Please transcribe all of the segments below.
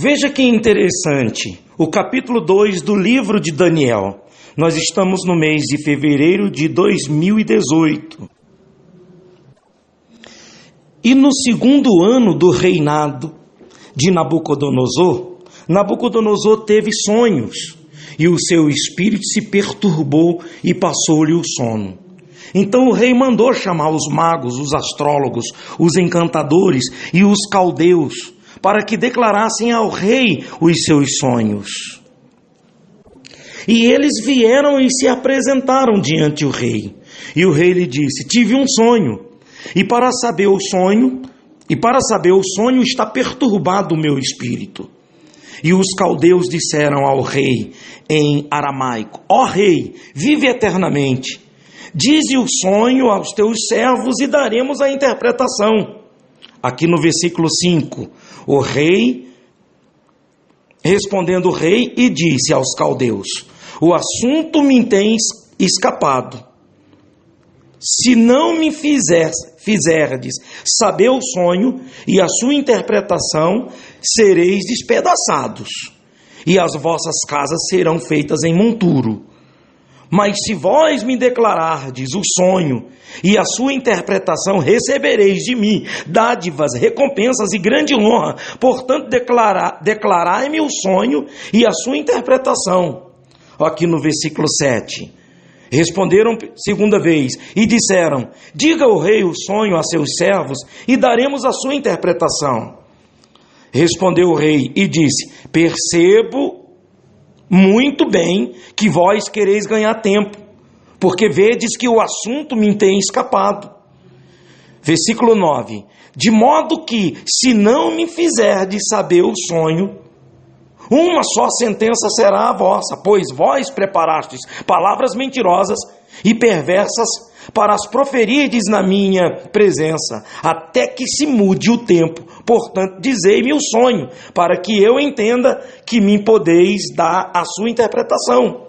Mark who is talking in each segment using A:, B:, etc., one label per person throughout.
A: Veja que interessante, o capítulo 2 do livro de Daniel. Nós estamos no mês de fevereiro de 2018. E no segundo ano do reinado de Nabucodonosor, Nabucodonosor teve sonhos, e o seu espírito se perturbou e passou-lhe o sono. Então o rei mandou chamar os magos, os astrólogos, os encantadores e os caldeus, para que declarassem ao rei os seus sonhos. E eles vieram e se apresentaram diante do rei. E o rei lhe disse: tive um sonho, e para saber o sonho está perturbado o meu espírito. E os caldeus disseram ao rei em aramaico: ó rei, vive eternamente. Dize o sonho aos teus servos e daremos a interpretação. Aqui no versículo 5, o rei, respondendo o rei, e disse aos caldeus: o assunto me tem escapado. Se não me fizerdes saber o sonho e a sua interpretação, sereis despedaçados, e as vossas casas serão feitas em monturo. Mas se vós me declarardes o sonho e a sua interpretação, recebereis de mim dádivas, recompensas e grande honra. Portanto, declarai-me o sonho e a sua interpretação. Aqui no versículo 7. Responderam segunda vez e disseram: diga o rei o sonho a seus servos e daremos a sua interpretação. Respondeu o rei e disse: percebo muito bem que vós quereis ganhar tempo, porque vedes que o assunto me tem escapado. Versículo 9. De modo que, se não me fizerdes saber o sonho, uma só sentença será a vossa, pois vós preparastes palavras mentirosas e perversas para as proferirdes na minha presença, até que se mude o tempo. Portanto, dizei-me o sonho, para que eu entenda que me podeis dar a sua interpretação.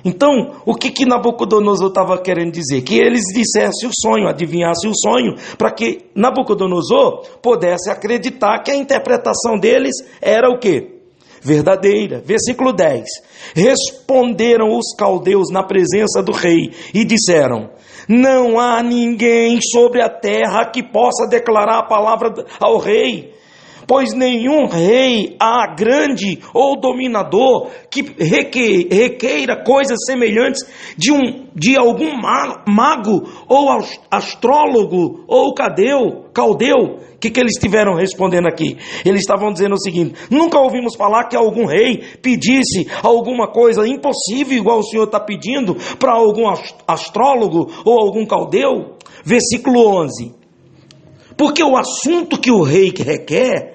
A: Então, o que Nabucodonosor estava querendo dizer? Que eles dissessem o sonho, adivinhassem o sonho, para que Nabucodonosor pudesse acreditar que a interpretação deles era o quê? Verdadeira. Versículo 10. Responderam os caldeus na presença do rei e disseram: não há ninguém sobre a terra que possa declarar a palavra ao rei, pois nenhum rei há grande ou dominador que requeira coisas semelhantes de algum mago ou astrólogo ou caldeu. O que eles estiveram respondendo aqui? Eles estavam dizendo o seguinte: nunca ouvimos falar que algum rei pedisse alguma coisa impossível igual o Senhor está pedindo para algum astrólogo ou algum caldeu. Versículo 11. Porque o assunto que o rei requer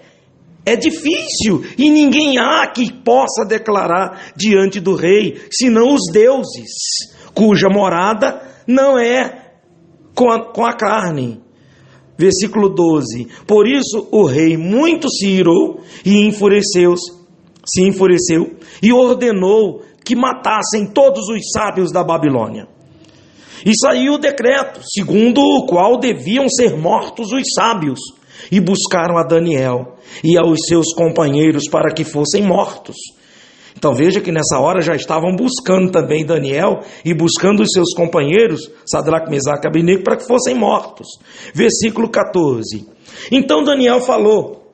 A: é difícil e ninguém há que possa declarar diante do rei, senão os deuses, cuja morada não é com a carne. Versículo 12. Por isso o rei muito se irou e se enfureceu e ordenou que matassem todos os sábios da Babilônia. E saiu o decreto, segundo o qual deviam ser mortos os sábios, e buscaram a Daniel e aos seus companheiros para que fossem mortos. Então veja que nessa hora já estavam buscando também Daniel e buscando os seus companheiros, Sadraque, Mesaque e Abednego, para que fossem mortos. Versículo 14. Então Daniel falou,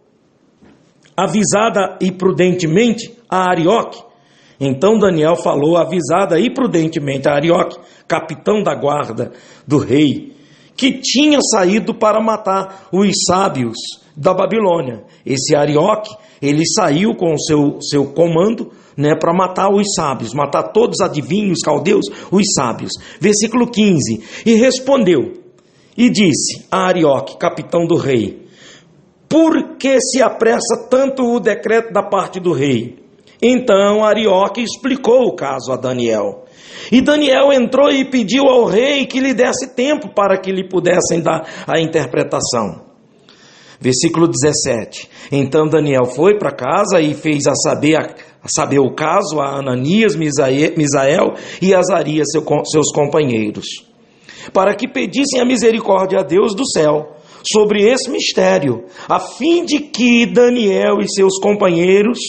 A: avisada e prudentemente a Arioque. Então Daniel falou, avisada e prudentemente a Arioque, capitão da guarda do rei, que tinha saído para matar os sábios da Babilônia. Esse Arioque, ele saiu com o seu comando, para matar os sábios, matar todos os adivinhos, caldeus, os sábios. Versículo 15. E respondeu e disse a Arioque, capitão do rei: por que se apressa tanto o decreto da parte do rei? Então Arioque explicou o caso a Daniel. E Daniel entrou e pediu ao rei que lhe desse tempo para que lhe pudessem dar a interpretação. Versículo 17. Então Daniel foi para casa e fez saber o caso a Ananias, Misael e Azarias, seus companheiros, para que pedissem a misericórdia a Deus do céu sobre esse mistério, a fim de que Daniel e seus companheiros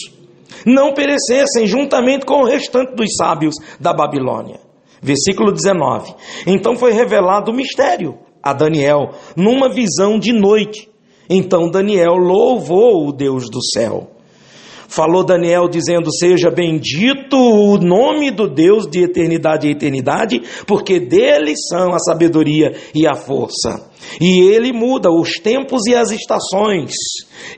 A: não perecessem juntamente com o restante dos sábios da Babilônia. Versículo 19. Então foi revelado o mistério a Daniel numa visão de noite. Então Daniel louvou o Deus do céu. Falou Daniel dizendo: seja bendito o nome do Deus de eternidade a eternidade, porque dele são a sabedoria e a força. E ele muda os tempos e as estações.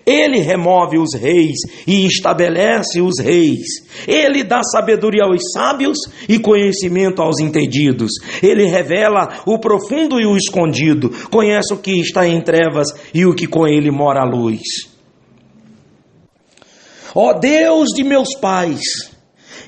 A: Ele remove os reis e estabelece os reis. Ele dá sabedoria aos sábios e conhecimento aos entendidos. Ele revela o profundo e o escondido. Conhece o que está em trevas e o que com ele mora a luz. Ó Deus de meus pais,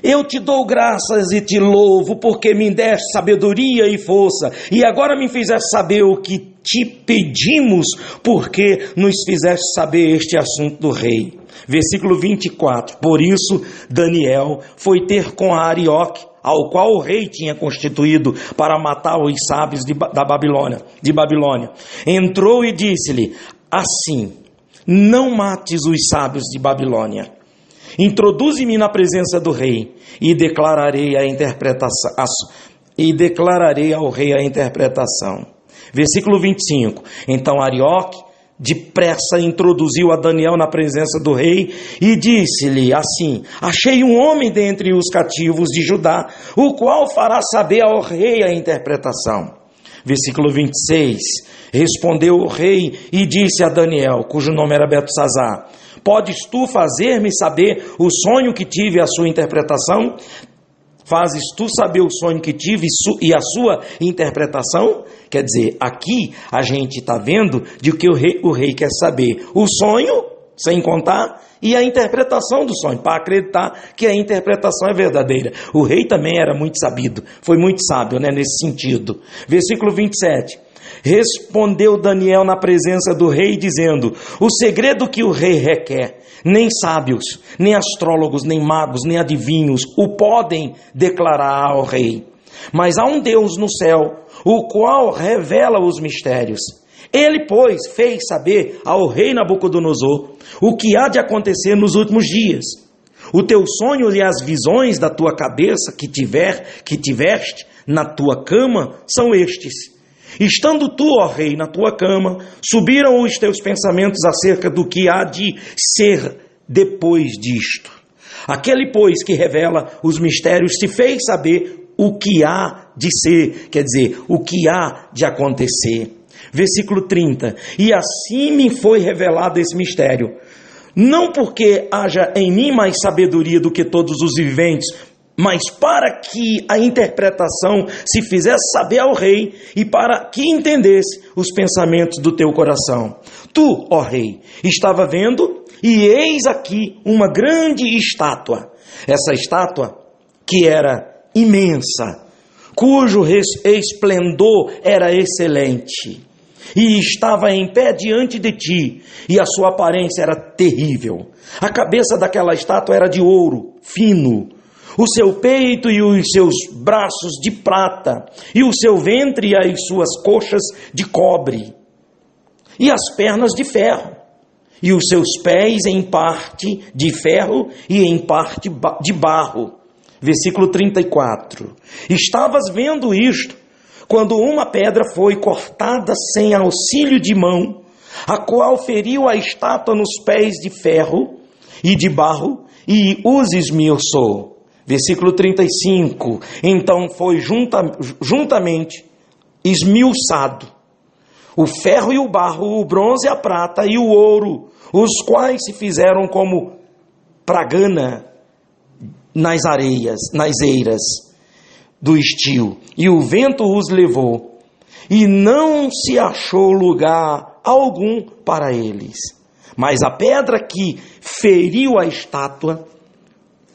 A: eu te dou graças e te louvo, porque me deste sabedoria e força, e agora me fizeste saber o que te pedimos, porque nos fizeste saber este assunto do rei. Versículo 24. Por isso Daniel foi ter com Arioque, ao qual o rei tinha constituído para matar os sábios de Babilônia. Entrou e disse-lhe: assim, não mates os sábios de Babilônia. Introduze-me na presença do rei e declararei ao rei a interpretação. Versículo 25. Então Arioque depressa introduziu a Daniel na presença do rei e disse-lhe assim: achei um homem dentre os cativos de Judá, o qual fará saber ao rei a interpretação. Versículo 26. Respondeu o rei e disse a Daniel, cujo nome era Beltesazar: podes tu fazer-me saber o sonho que tive e a sua interpretação? Fazes tu saber o sonho que tive e a sua interpretação? Quer dizer, aqui a gente está vendo de que o rei quer saber o sonho, sem contar, e a interpretação do sonho, para acreditar que a interpretação é verdadeira. O rei também era muito sabido, foi muito sábio, nesse sentido. Versículo 27. Respondeu Daniel na presença do rei, dizendo: o segredo que o rei requer, nem sábios, nem astrólogos, nem magos, nem adivinhos o podem declarar ao rei. Mas há um Deus no céu, o qual revela os mistérios. Ele, pois, fez saber ao rei Nabucodonosor o que há de acontecer nos últimos dias. O teu sonho e as visões da tua cabeça que tiveste na tua cama são estes. Estando tu, ó rei, na tua cama, subiram os teus pensamentos acerca do que há de ser depois disto. Aquele, pois, que revela os mistérios, te fez saber o que há de ser, quer dizer, o que há de acontecer. Versículo 30. E assim me foi revelado esse mistério, não porque haja em mim mais sabedoria do que todos os viventes, mas para que a interpretação se fizesse saber ao rei e para que entendesse os pensamentos do teu coração. Tu, ó rei, estava vendo, e eis aqui uma grande estátua. Essa estátua que era imensa, cujo esplendor era excelente, e estava em pé diante de ti, e a sua aparência era terrível. A cabeça daquela estátua era de ouro fino, o seu peito e os seus braços de prata, e o seu ventre e as suas coxas de cobre, e as pernas de ferro, e os seus pés em parte de ferro e em parte de barro. Versículo 34. Estavas vendo isto, quando uma pedra foi cortada sem auxílio de mão, a qual feriu a estátua nos pés de ferro e de barro, e os esmiuçou. Versículo 35. Então foi juntamente esmiuçado o ferro e o barro, o bronze e a prata e o ouro, os quais se fizeram como pragana nas areias, nas eiras do estio, e o vento os levou, e não se achou lugar algum para eles. Mas a pedra que feriu a estátua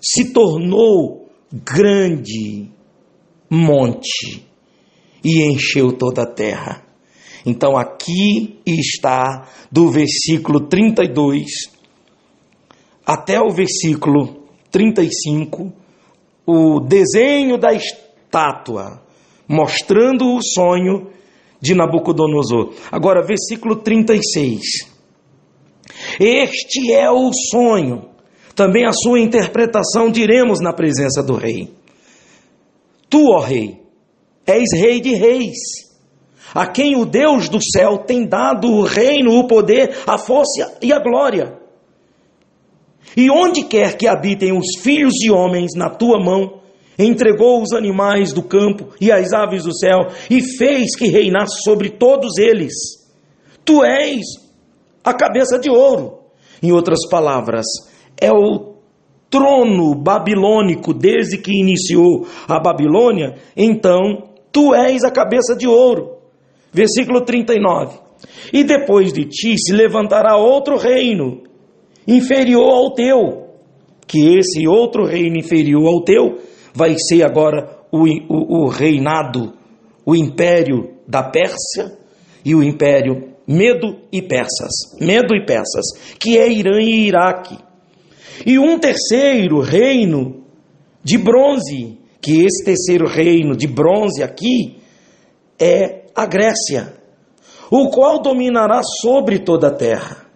A: se tornou grande monte e encheu toda a terra. Então aqui está do versículo 32 até o versículo 35, o desenho da estátua, mostrando o sonho de Nabucodonosor. Agora, versículo 36. Este é o sonho, também a sua interpretação diremos na presença do rei. Tu, ó rei, és rei de reis, a quem o Deus do céu tem dado o reino, o poder, a força e a glória. E onde quer que habitem os filhos de homens na tua mão, entregou os animais do campo e as aves do céu, e fez que reinasse sobre todos eles. Tu és a cabeça de ouro. Em outras palavras, é o trono babilônico desde que iniciou a Babilônia. Então, tu és a cabeça de ouro. Versículo 39. E depois de ti se levantará outro reino, inferior ao teu, que esse outro reino inferior ao teu vai ser agora o reinado, o império da Pérsia e o império Medo e Persas, que é Irã e Iraque. E um terceiro reino de bronze, que esse terceiro reino de bronze aqui é a Grécia, o qual dominará sobre toda a terra.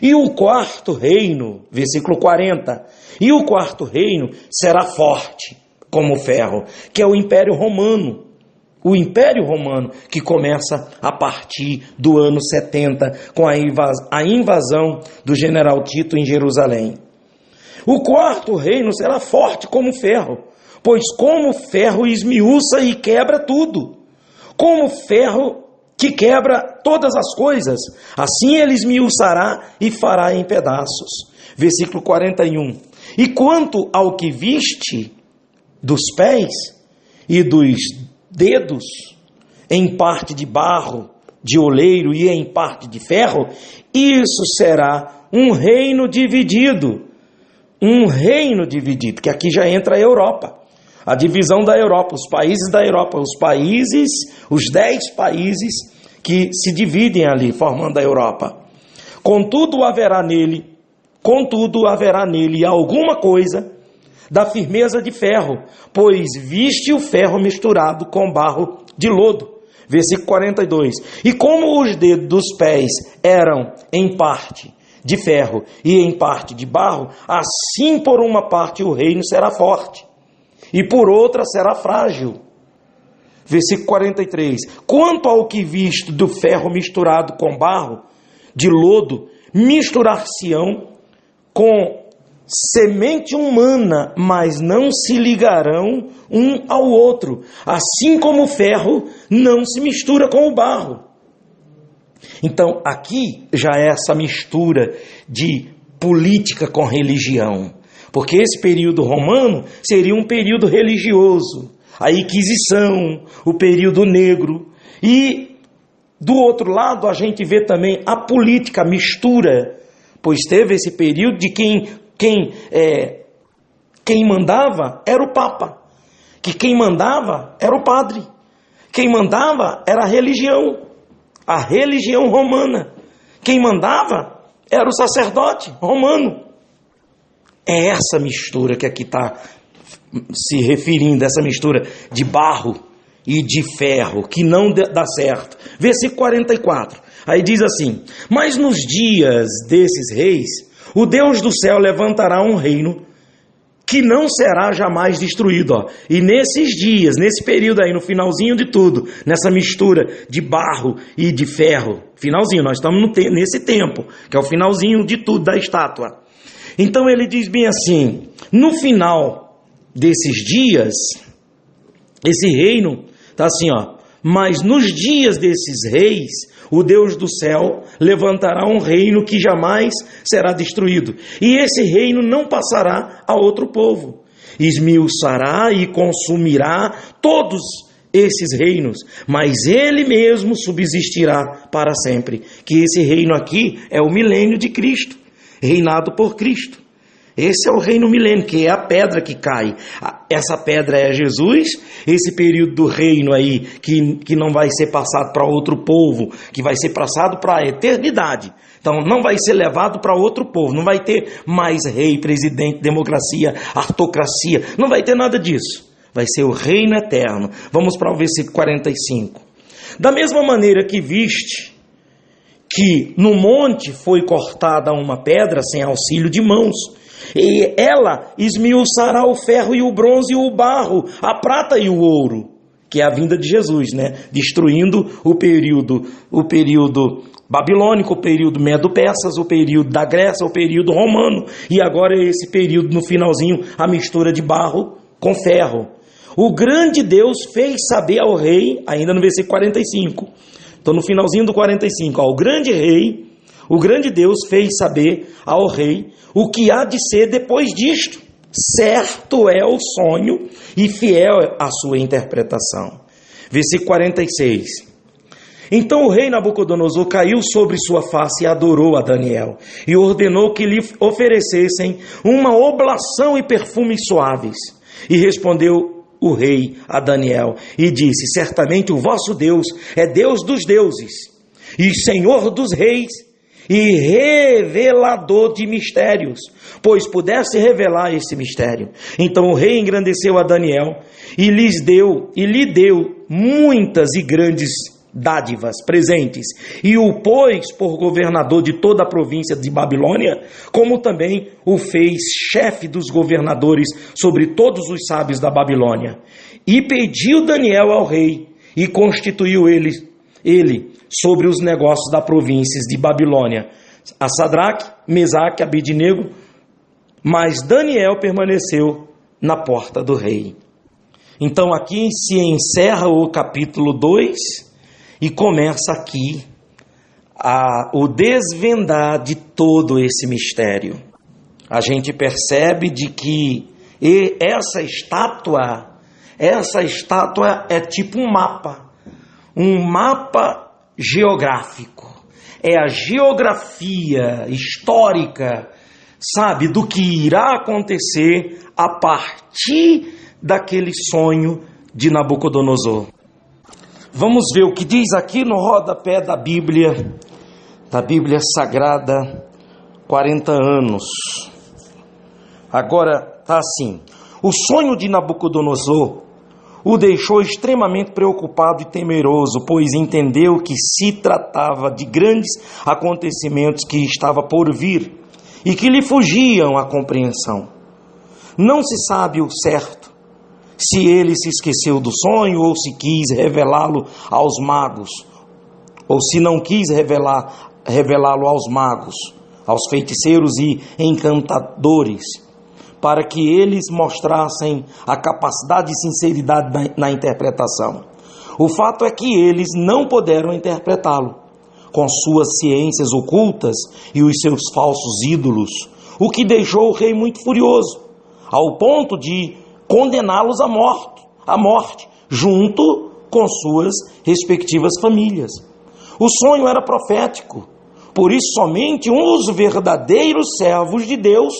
A: E o quarto reino, versículo 40, e o quarto reino será forte como o ferro, que é o Império Romano. O Império Romano, que começa a partir do ano 70, com a invasão do general Tito em Jerusalém. O quarto reino será forte como ferro, pois como ferro esmiuça e quebra tudo, como ferro que quebra todas as coisas, assim ele esmiuçará e fará em pedaços. Versículo 41. E quanto ao que viste dos pés e dos dedos, em parte de barro, de oleiro e em parte de ferro, isso será um reino dividido, que aqui já entra a Europa, a divisão da Europa, os países da Europa, os 10 países que se dividem ali, formando a Europa. Contudo haverá nele alguma coisa da firmeza de ferro, pois viste o ferro misturado com barro de lodo. Versículo 42. E como os dedos dos pés eram em parte de ferro e em parte de barro, assim por uma parte o reino será forte, e por outra será frágil. Versículo 43. Quanto ao que visto do ferro misturado com barro de lodo, misturar-se-ão com semente humana, mas não se ligarão um ao outro, assim como o ferro não se mistura com o barro. Então, aqui já é essa mistura de política com religião, porque esse período romano seria um período religioso, a Inquisição, o período negro, e do outro lado a gente vê também a política, a mistura, pois teve esse período de quem mandava era o Papa, que quem mandava era o padre, quem mandava era a religião romana, quem mandava era o sacerdote romano. É essa mistura que aqui está se referindo, essa mistura de barro e de ferro, que não dá certo. Versículo 44, aí diz assim: mas nos dias desses reis, o Deus do céu levantará um reino que não será jamais destruído. Ó. E nesses dias, nesse período aí, no finalzinho de tudo, nessa mistura de barro e de ferro, finalzinho, nós estamos nesse tempo, que é o finalzinho de tudo da estátua. Então ele diz bem assim: no final desses dias, esse reino, está assim, ó, mas nos dias desses reis, o Deus do céu levantará um reino que jamais será destruído. E esse reino não passará a outro povo. Esmiuçará e consumirá todos esses reinos, mas ele mesmo subsistirá para sempre. Que esse reino aqui é o milênio de Cristo, reinado por Cristo. Esse é o reino milênio, que é a pedra que cai. Essa pedra é Jesus, esse período do reino aí, que não vai ser passado para outro povo, que vai ser passado para a eternidade. Então não vai ser levado para outro povo, não vai ter mais rei, presidente, democracia, aristocracia, não vai ter nada disso. Vai ser o reino eterno. Vamos para o versículo 45. Da mesma maneira que viste que no monte foi cortada uma pedra sem auxílio de mãos, e ela esmiuçará o ferro e o bronze e o barro, a prata e o ouro, que é a vinda de Jesus, destruindo o período babilônico, o período medo-persas, o período da Grécia, o período romano, e agora esse período no finalzinho, a mistura de barro com ferro. O grande Deus fez saber ao rei, ainda no versículo 45, então no finalzinho do 45, o grande rei, o grande Deus fez saber ao rei o que há de ser depois disto. Certo é o sonho e fiel a sua interpretação. Versículo 46. Então o rei Nabucodonosor caiu sobre sua face e adorou a Daniel, e ordenou que lhe oferecessem uma oblação e perfumes suaves. E respondeu o rei a Daniel, e disse: certamente o vosso Deus é Deus dos deuses, e Senhor dos reis, e revelador de mistérios, pois pudesse revelar esse mistério. Então o rei engrandeceu a Daniel, e lhe deu muitas e grandes dádivas, presentes, e o pôs por governador de toda a província de Babilônia, como também o fez chefe dos governadores sobre todos os sábios da Babilônia. E pediu Daniel ao rei, e constituiu ele sobre os negócios da província de Babilônia, a Sadraque, Mesaque, Abednego, mas Daniel permaneceu na porta do rei. Então aqui se encerra o capítulo 2, e começa aqui o desvendar de todo esse mistério. A gente percebe de que essa estátua é tipo um mapa geográfico. É a geografia histórica, sabe, do que irá acontecer a partir daquele sonho de Nabucodonosor. Vamos ver o que diz aqui no rodapé da Bíblia Sagrada, 40 anos. Agora está assim: o sonho de Nabucodonosor o deixou extremamente preocupado e temeroso, pois entendeu que se tratava de grandes acontecimentos que estava por vir e que lhe fugiam à compreensão. Não se sabe o certo se ele se esqueceu do sonho ou se quis revelá-lo aos magos, ou se não quis revelá-lo aos magos, aos feiticeiros e encantadores, para que eles mostrassem a capacidade e sinceridade na interpretação. O fato é que eles não puderam interpretá-lo, com suas ciências ocultas e os seus falsos ídolos, o que deixou o rei muito furioso, ao ponto de condená-los à morte, junto com suas respectivas famílias. O sonho era profético, por isso somente os verdadeiros servos de Deus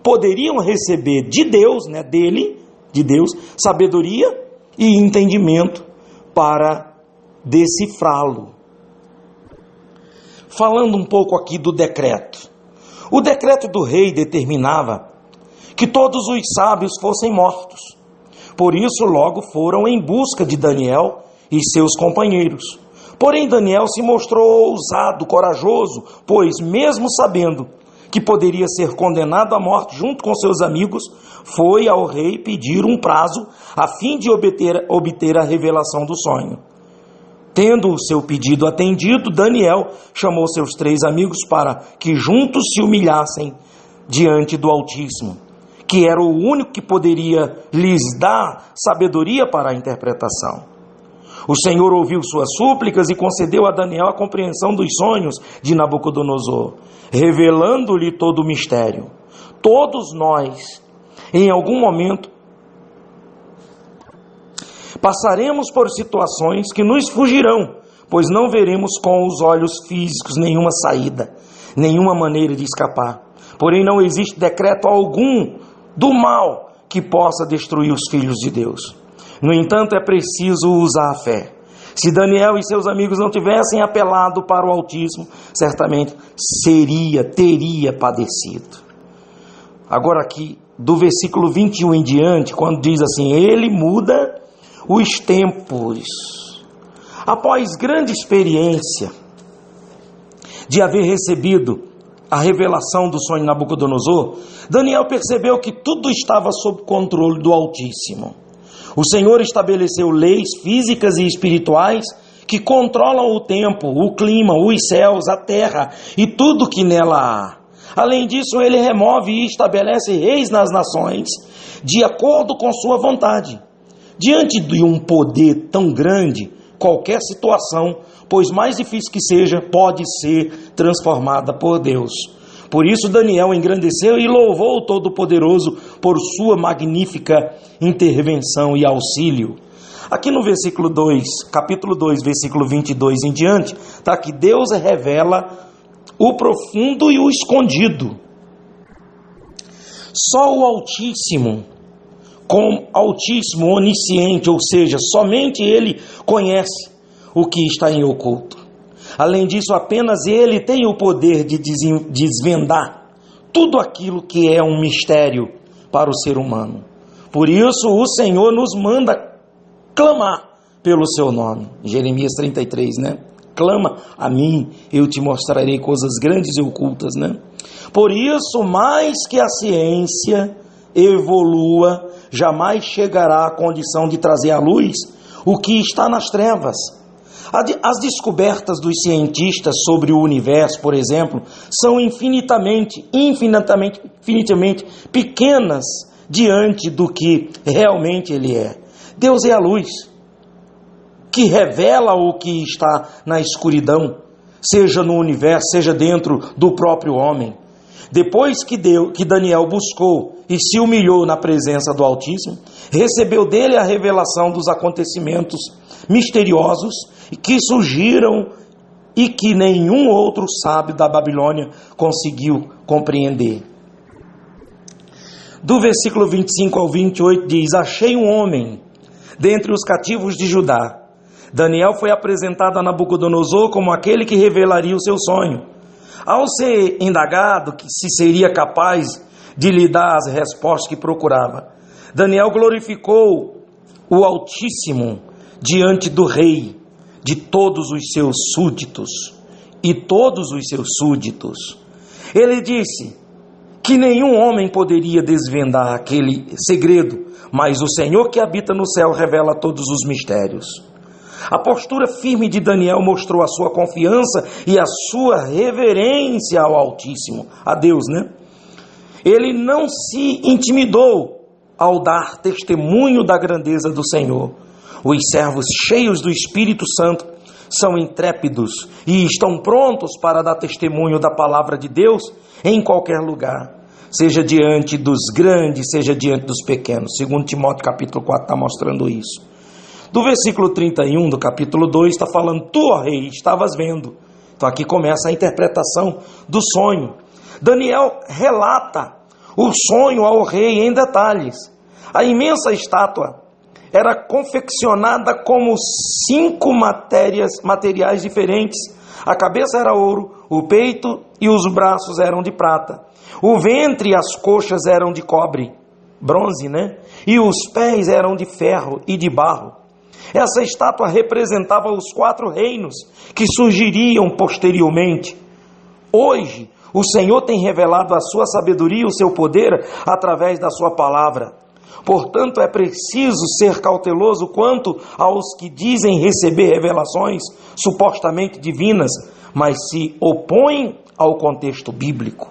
A: poderiam receber de Deus, de Deus, sabedoria e entendimento para decifrá-lo. Falando um pouco aqui do decreto. O decreto do rei determinava que todos os sábios fossem mortos. Por isso logo foram em busca de Daniel e seus companheiros. Porém Daniel se mostrou ousado, corajoso, pois mesmo sabendo que poderia ser condenado à morte junto com seus amigos, foi ao rei pedir um prazo a fim de obter a revelação do sonho. Tendo o seu pedido atendido, Daniel chamou seus 3 amigos para que juntos se humilhassem diante do Altíssimo, que era o único que poderia lhes dar sabedoria para a interpretação. O Senhor ouviu suas súplicas e concedeu a Daniel a compreensão dos sonhos de Nabucodonosor, revelando-lhe todo o mistério. Todos nós, em algum momento, passaremos por situações que nos fugirão, pois não veremos com os olhos físicos nenhuma saída, nenhuma maneira de escapar. Porém, não existe decreto algum do mal que possa destruir os filhos de Deus. No entanto, é preciso usar a fé. Se Daniel e seus amigos não tivessem apelado para o Altíssimo, certamente teria padecido. Agora aqui, do versículo 21 em diante, quando diz assim: ele muda os tempos, Após grande experiência de haver recebido a revelação do sonho de Nabucodonosor, Daniel percebeu que tudo estava sob controle do Altíssimo. O Senhor estabeleceu leis físicas e espirituais que controlam o tempo, o clima, os céus, a terra e tudo que nela há. Além disso, ele remove e estabelece reis nas nações, de acordo com sua vontade. Diante de um poder tão grande, qualquer situação, pois mais difícil que seja, pode ser transformada por Deus. Por isso Daniel engrandeceu e louvou o Todo-Poderoso por sua magnífica intervenção e auxílio. Aqui no versículo 2, capítulo 2, versículo 22 em diante, está que Deus revela o profundo e o escondido. Só o Altíssimo, onisciente, ou seja, somente Ele conhece o que está em oculto. Além disso, apenas Ele tem o poder de desvendar tudo aquilo que é um mistério para o ser humano. Por isso, o Senhor nos manda clamar pelo seu nome. Jeremias 33, né? Clama a mim, eu te mostrarei coisas grandes e ocultas, né? Por isso, mais que a ciência evolua, jamais chegará à condição de trazer à luz o que está nas trevas. As descobertas dos cientistas sobre o universo, por exemplo, são infinitamente pequenas diante do que realmente ele é. Deus é a luz, que revela o que está na escuridão, seja no universo, seja dentro do próprio homem. Depois que Daniel buscou e se humilhou na presença do Altíssimo, recebeu dele a revelação dos acontecimentos misteriosos que surgiram e que nenhum outro sábio da Babilônia conseguiu compreender. Do versículo 25 ao 28 diz: achei um homem dentre os cativos de Judá. Daniel foi apresentado a Nabucodonosor como aquele que revelaria o seu sonho. Ao ser indagado que se seria capaz de lhe dar as respostas que procurava, Daniel glorificou o Altíssimo diante do rei de todos os seus súditos e todos os seus súditos. Ele disse que nenhum homem poderia desvendar aquele segredo, mas o Senhor que habita no céu revela todos os mistérios. A postura firme de Daniel mostrou a sua confiança e a sua reverência ao Altíssimo, a Deus, né? Ele não se intimidou ao dar testemunho da grandeza do Senhor. Os servos cheios do Espírito Santo são intrépidos e estão prontos para dar testemunho da palavra de Deus em qualquer lugar, seja diante dos grandes, seja diante dos pequenos. 2 Timóteo capítulo 4 está mostrando isso. Do versículo 31 do capítulo 2 está falando: tu, ó rei, estavas vendo. Então aqui começa a interpretação do sonho. Daniel relata o sonho ao rei em detalhes. A imensa estátua era confeccionada como 5 materiais diferentes. A cabeça era ouro, o peito e os braços eram de prata. O ventre e as coxas eram de cobre, bronze, né? E os pés eram de ferro e de barro. Essa estátua representava os 4 reinos que surgiriam posteriormente. Hoje, o Senhor tem revelado a sua sabedoria e o seu poder através da sua palavra. Portanto, é preciso ser cauteloso quanto aos que dizem receber revelações supostamente divinas, mas se opõem ao contexto bíblico.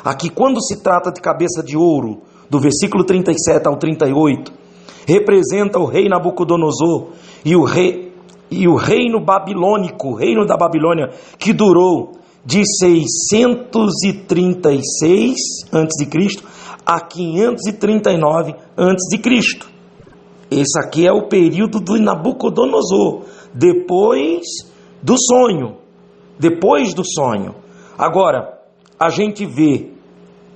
A: Aqui, quando se trata de cabeça de ouro, do versículo 37 ao 38, representa o rei Nabucodonosor e o reino babilônico, o reino da Babilônia, que durou de 636 a.C. a 539 a.C. Esse aqui é o período do Nabucodonosor, depois do sonho. Agora, a gente vê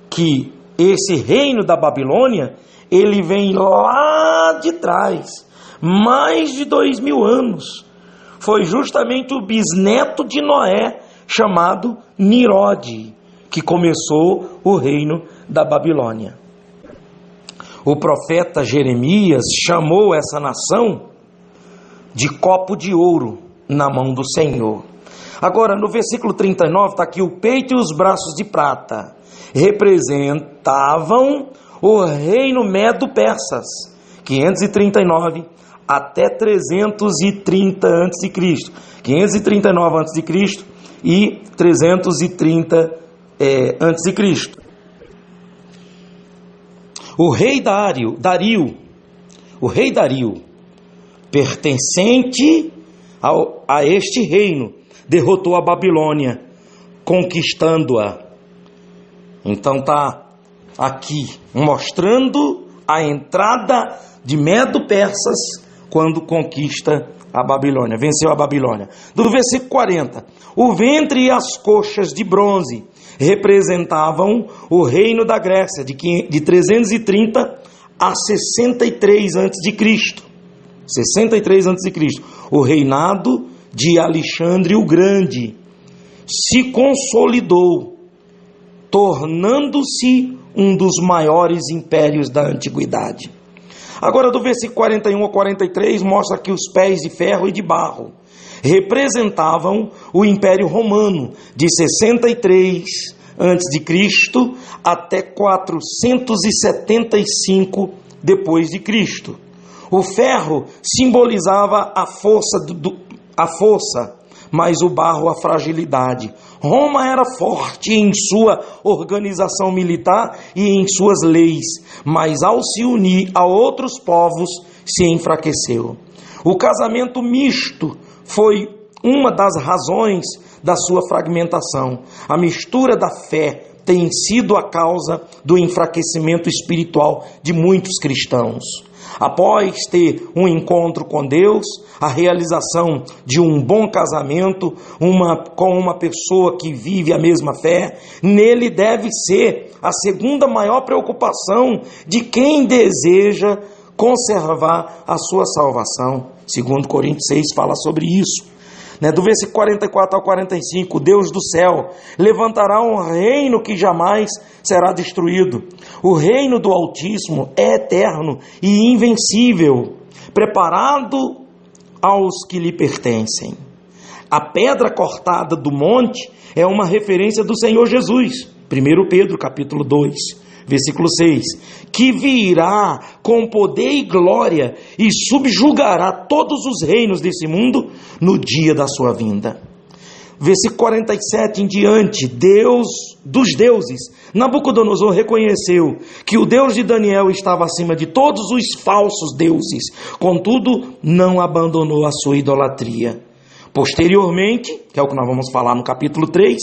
A: que esse reino da Babilônia, ele vem lá de trás, mais de 2000 anos. Foi justamente o bisneto de Noé, chamado Nirode, que começou o reino da Babilônia. O profeta Jeremias chamou essa nação de copo de ouro, na mão do Senhor. Agora, no versículo 39, está aqui: o peito e os braços de prata representavam o reino medo-persas, 539 até 330 a.C., 539 a.C. e 330 a.C. O rei Dario, pertencente a este reino, derrotou a Babilônia, conquistando-a. Então está aqui mostrando a entrada de Medo-Persas quando conquista a Babilônia, venceu a Babilônia. Do versículo 40, o ventre e as coxas de bronze representavam o reino da Grécia, de 330 a 63 a.C., 63 a.C., o reinado de Alexandre o Grande se consolidou, tornando-se um dos maiores impérios da antiguidade. Agora, do versículo 41 ao 43, mostra que os pés de ferro e de barro representavam o Império Romano, de 63 a.C. até 475 depois de Cristo. O ferro simbolizava a força, mas o barro a fragilidade. Roma era forte em sua organização militar e em suas leis, mas ao se unir a outros povos, se enfraqueceu. O casamento misto foi uma das razões da sua fragmentação. A mistura da fé tem sido a causa do enfraquecimento espiritual de muitos cristãos. Após ter um encontro com Deus, a realização de um bom casamento com uma pessoa que vive a mesma fé, nele deve ser a segunda maior preocupação de quem deseja conservar a sua salvação. 2 Coríntios 6 fala sobre isso. Do versículo 44 ao 45, Deus do céu levantará um reino que jamais será destruído. O reino do Altíssimo é eterno e invencível, preparado aos que lhe pertencem. A pedra cortada do monte é uma referência do Senhor Jesus. 1 Pedro capítulo 2, versículo 6, que virá com poder e glória e subjugará todos os reinos desse mundo no dia da sua vinda. Versículo 47 em diante, Deus dos deuses, Nabucodonosor reconheceu que o Deus de Daniel estava acima de todos os falsos deuses, contudo não abandonou a sua idolatria. Posteriormente, que é o que nós vamos falar no capítulo 3,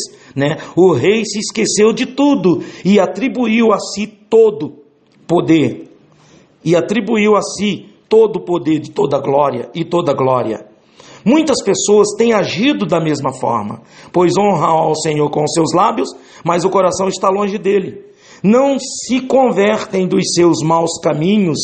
A: o rei se esqueceu de tudo e atribuiu a si todo poder. E atribuiu a si todo o poder de toda glória e toda glória. Muitas pessoas têm agido da mesma forma, pois honram ao Senhor com os seus lábios, mas o coração está longe dele. Não se convertem dos seus maus caminhos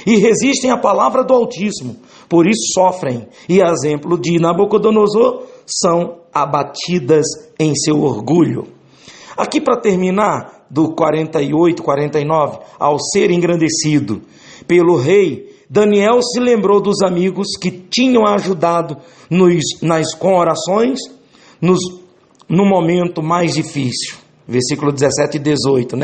A: e resistem à palavra do Altíssimo. Por isso sofrem, e a exemplo de Nabucodonosor, são abatidas em seu orgulho. Aqui para terminar, do 48, 49, ao ser engrandecido pelo rei, Daniel se lembrou dos amigos que tinham ajudado com orações no momento mais difícil. Versículo 17 e 18,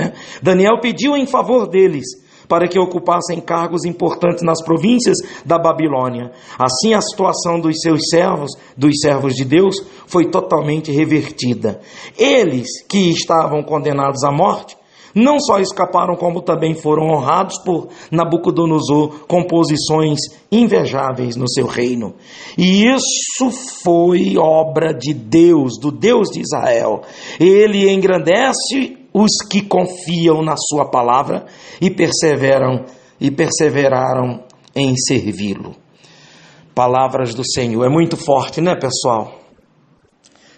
A: Daniel pediu em favor deles, para que ocupassem cargos importantes nas províncias da Babilônia. Assim, a situação dos servos de Deus, foi totalmente revertida. Eles, que estavam condenados à morte, não só escaparam, como também foram honrados por Nabucodonosor com posições invejáveis no seu reino. E isso foi obra de Deus, do Deus de Israel. Ele engrandece os que confiam na sua palavra e perseveraram em servi-lo. Palavras do Senhor. É muito forte, pessoal?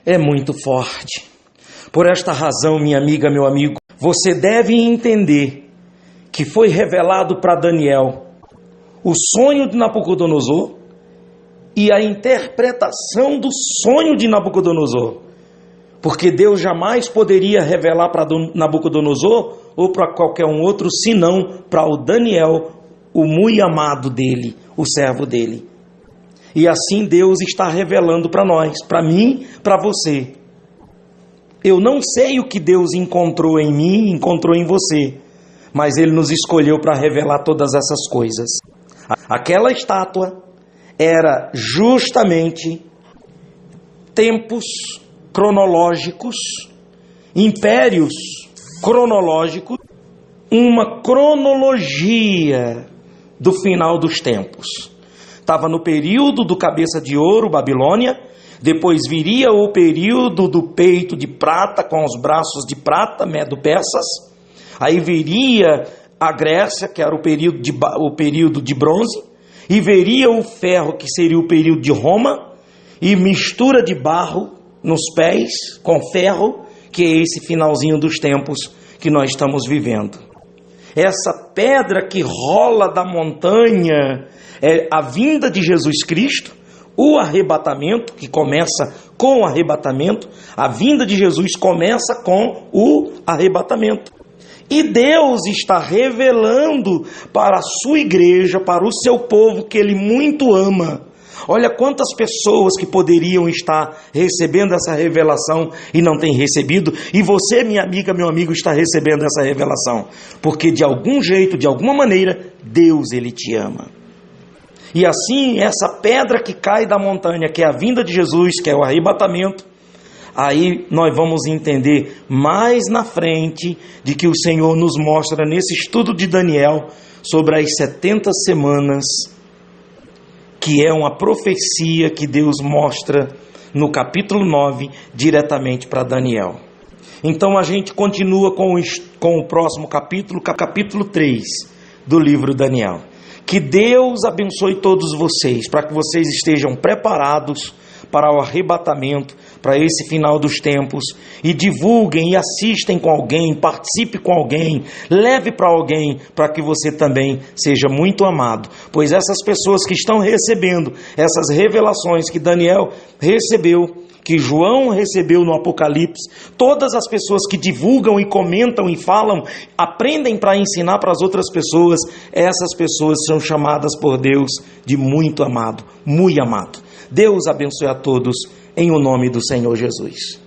A: É muito forte. Por esta razão, minha amiga, meu amigo, você deve entender que foi revelado para Daniel o sonho de Nabucodonosor e a interpretação do sonho de Nabucodonosor. Porque Deus jamais poderia revelar para Nabucodonosor ou para qualquer um outro, senão para o Daniel, o muito amado dele, o servo dele. E assim Deus está revelando para nós, para mim, para você. Eu não sei o que Deus encontrou em mim, encontrou em você, mas Ele nos escolheu para revelar todas essas coisas. Aquela estátua era justamente tempos cronológicos, impérios cronológicos, uma cronologia do final dos tempos. Estava no período do cabeça de ouro, Babilônia, depois viria o período do peito de prata, com os braços de prata, Medo-Persas, aí viria a Grécia, que era o período de bronze, e viria o ferro, que seria o período de Roma, e mistura de barro nos pés com ferro, que é esse finalzinho dos tempos que nós estamos vivendo. Essa pedra que rola da montanha é a vinda de Jesus Cristo, o arrebatamento, que começa com o arrebatamento, a vinda de Jesus começa com o arrebatamento. E Deus está revelando para a sua igreja, para o seu povo que Ele muito ama. Olha quantas pessoas que poderiam estar recebendo essa revelação e não têm recebido, e você, minha amiga, meu amigo, está recebendo essa revelação, porque de algum jeito, de alguma maneira, Deus, Ele te ama. E assim, essa pedra que cai da montanha, que é a vinda de Jesus, que é o arrebatamento, aí nós vamos entender mais na frente de que o Senhor nos mostra nesse estudo de Daniel sobre as 70 semanas, que é uma profecia que Deus mostra no capítulo 9 diretamente para Daniel. Então a gente continua com o próximo capítulo, capítulo 3 do livro Daniel. Que Deus abençoe todos vocês, para que vocês estejam preparados para o arrebatamento, para esse final dos tempos, e divulguem e assistem com alguém, participe com alguém, leve para alguém, para que você também seja muito amado, pois essas pessoas que estão recebendo essas revelações que Daniel recebeu, que João recebeu no Apocalipse, todas as pessoas que divulgam e comentam e falam, aprendem para ensinar para as outras pessoas, essas pessoas são chamadas por Deus de muito amado, muito amado. Deus abençoe a todos, em o nome do Senhor Jesus.